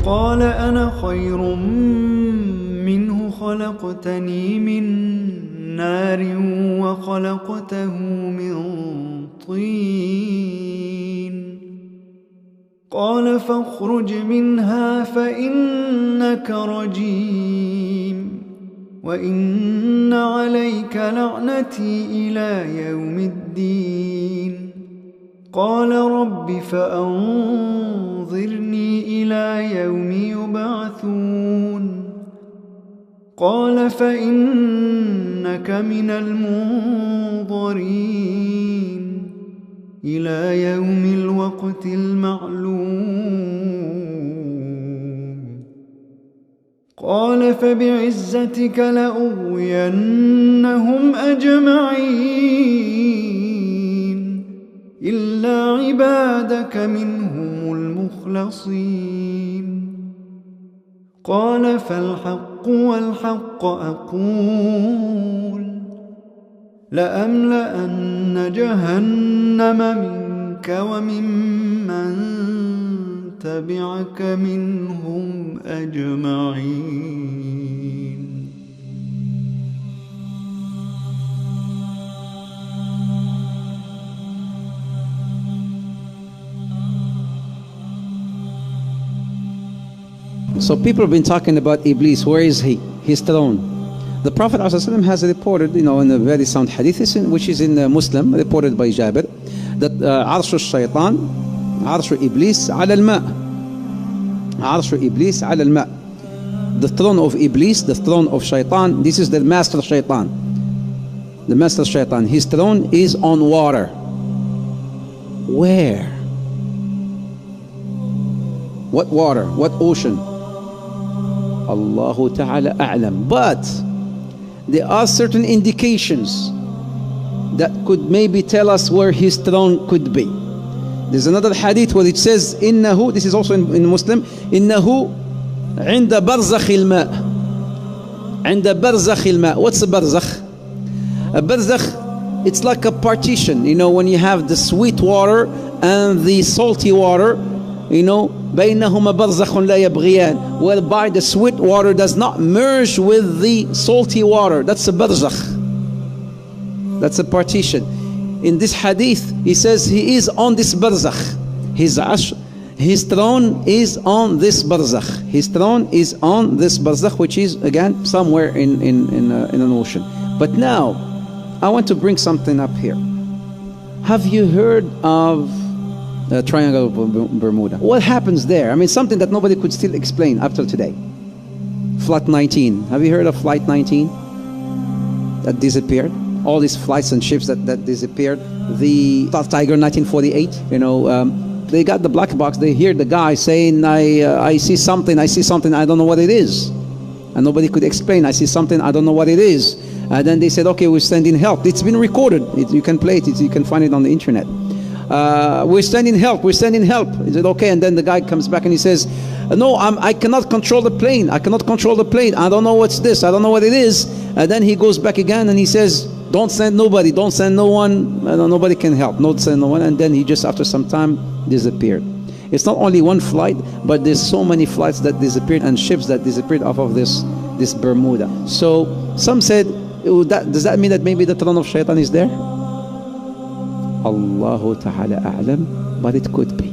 قال أنا خير منه خلقتني من نار وخلقته من طين قال فاخرج منها فإنك رجيم وإن عليك لعنتي إلى يوم الدين قال رب فأنظرني إلى يوم يبعثون قال فإنك من المنظرين إلى يوم الوقت المعلوم قال فبعزتك لأغوينهم أجمعين إلا عبادك منهم المخلصين قال فالحق والحق أقول لأملأن جهنم منك وممن تبعك منهم أجمعين. So people have been talking about Iblis. Where is he? His throne. The Prophet ﷺ has reported, in a very sound hadith, which is in Muslim, reported by Jabir, that عرش الشيطان عرش إبليس على الماء. عرش إبليس على الماء. The throne of Iblis, the throne of Shaitan, this is the master Shaitan. The master Shaitan, his throne is on water. Where? What water? What ocean? Allahu Ta'ala A'lam. But there are certain indications that could maybe tell us where his throne could be. There's another hadith where it says, إنه, this is also in Muslim, إنه عند برزخ الماء. عند برزخ الماء. What's a barzakh? A barzakh, it's like a partition. When you have the sweet water and the salty water, بينهما برزخ لا يبغيان, whereby the sweet water does not merge with the salty water. That's a barzakh. That's a partition. In this hadith, he says he is on this barzakh. His throne is on this barzakh. His throne is on this barzakh, which is again somewhere in an ocean. But now, I want to bring something up here. Have you heard of Triangle of Bermuda? What happens there? Something that nobody could still explain up till today. Flight 19. Have you heard of Flight 19? That disappeared. All these flights and ships that disappeared. The Tiger 1948. They got the black box. They hear the guy saying, I see something, I don't know what it is. And nobody could explain. I see something, I don't know what it is. And then they said, okay, we're sending help. It's been recorded. You can play it. You can find it on the internet. We're sending help. He said, okay. And then the guy comes back and he says, no, I cannot control the plane. I cannot control the plane. I don't know what's this. I don't know what it is. And then he goes back again and he says, don't send nobody. Don't send no one. Nobody can help. Don't send no one. And then he just, after some time, disappeared. It's not only one flight, but there's so many flights that disappeared and ships that disappeared off of this Bermuda. So some said, does that mean that maybe the throne of Shaitan is there? Allahu Ta'ala A'lam, but it could be.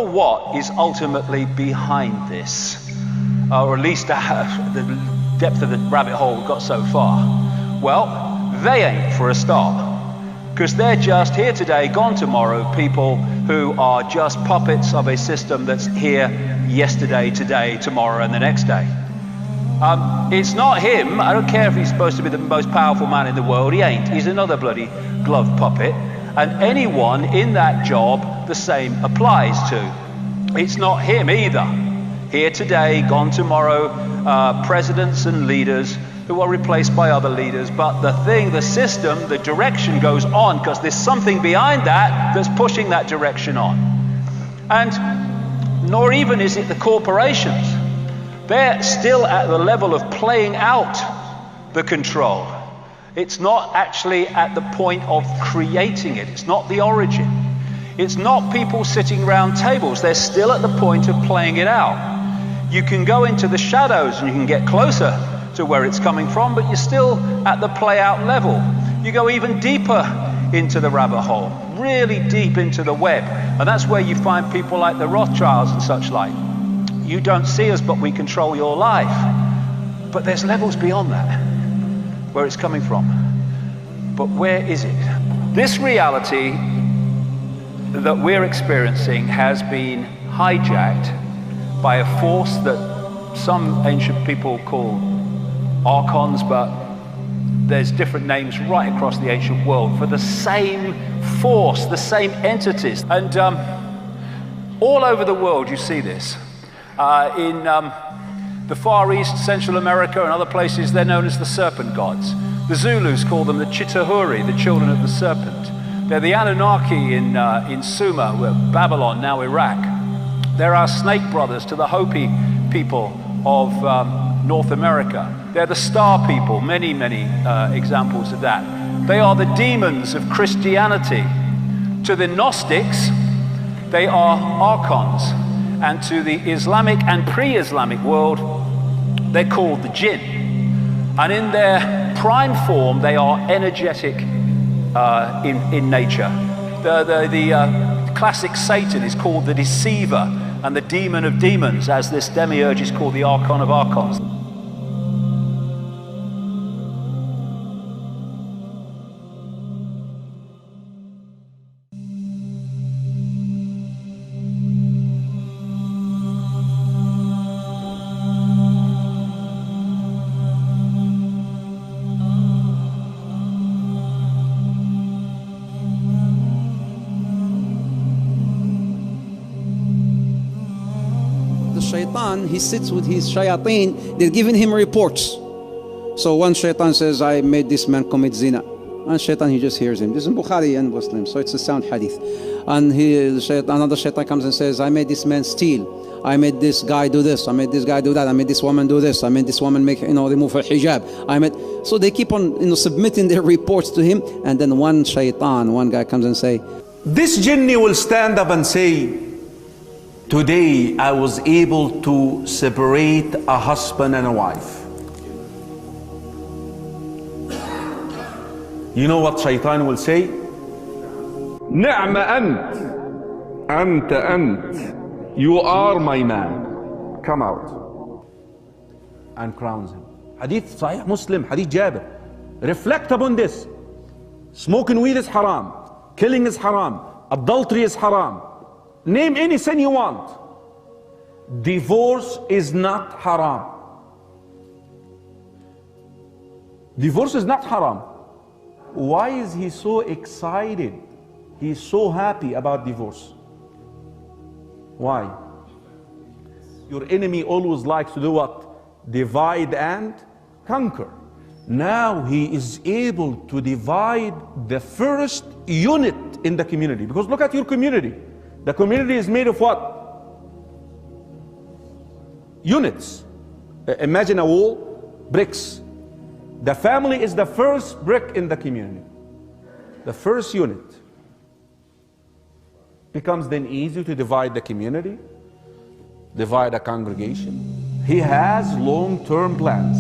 wonder what is ultimately behind this, or at least the depth of the rabbit hole got so far. Well, they ain't, for a start, because they're just here today, gone tomorrow, people who are just puppets of a system that's here yesterday, today, tomorrow, and the next day. It's not him. I don't care if he's supposed to be the most powerful man in the world. He ain't. He's another bloody glove puppet. And anyone in that job, the same applies to. It's not him either. Here today, gone tomorrow, presidents and leaders who are replaced by other leaders. But the system, the direction goes on, because there's something behind that that's pushing that direction on. And nor even is it the corporations. They're still at the level of playing out the control. It's not actually at the point of creating it. It's not the origin. It's not people sitting around tables. They're still at the point of playing it out. You can go into the shadows and you can get closer to where it's coming from, but you're still at the play out level. You go even deeper into the rabbit hole, really deep into the web. And that's where you find people like the Rothschilds and such like. You don't see us, but we control your life. But there's levels beyond that, where it's coming from. But where is it? This reality that we're experiencing has been hijacked by a force that some ancient people call archons, but there's different names right across the ancient world for the same force, the same entities. And all over the world you see this. In the Far East, Central America and other places, they're known as the serpent gods. The Zulus call them the Chitahuri, the children of the serpent. They're the Anunnaki in Sumer, Babylon, now Iraq. They're our snake brothers to the Hopi people of North America. They're the star people, many, many examples of that. They are the demons of Christianity. To the Gnostics, they are archons. And to the Islamic and pre-Islamic world, they're called the jinn. And in their prime form, they are energetic in nature. The classic Satan is called the deceiver and the demon of demons, as this demiurge is called the archon of archons. Shaitan, he sits with his shayateen, they're giving him reports. So one shaitan says, I made this man commit zina. And shaitan, he just hears him. This is in Bukhari and Muslim, so it's a sound hadith. And another shaitan comes and says, I made this man steal. I made this guy do this. I made this guy do that. I made this woman do this. I made this woman make, remove her hijab. So they keep on, submitting their reports to him. And then one guy comes and say, this jinni will stand up and say, today I was able to separate a husband and a wife. You know what shaitan will say? نعم أنت you are my man. Come out. And crowns him. Hadith Sahih Muslim, Hadith Jabir. Reflect upon this. Smoking weed is haram. Killing is haram. Adultery is haram. Name any sin you want. Divorce is not haram. Divorce is not haram. Why is he so excited? He's so happy about divorce. Why? Your enemy always likes to do what? Divide and conquer. Now he is able to divide the first unit in the community. Because look at your community. The community is made of what? Units. Imagine a wall, bricks. The family is the first brick in the community. The first unit. Becomes then easy to divide the community, divide a congregation. He has long-term plans.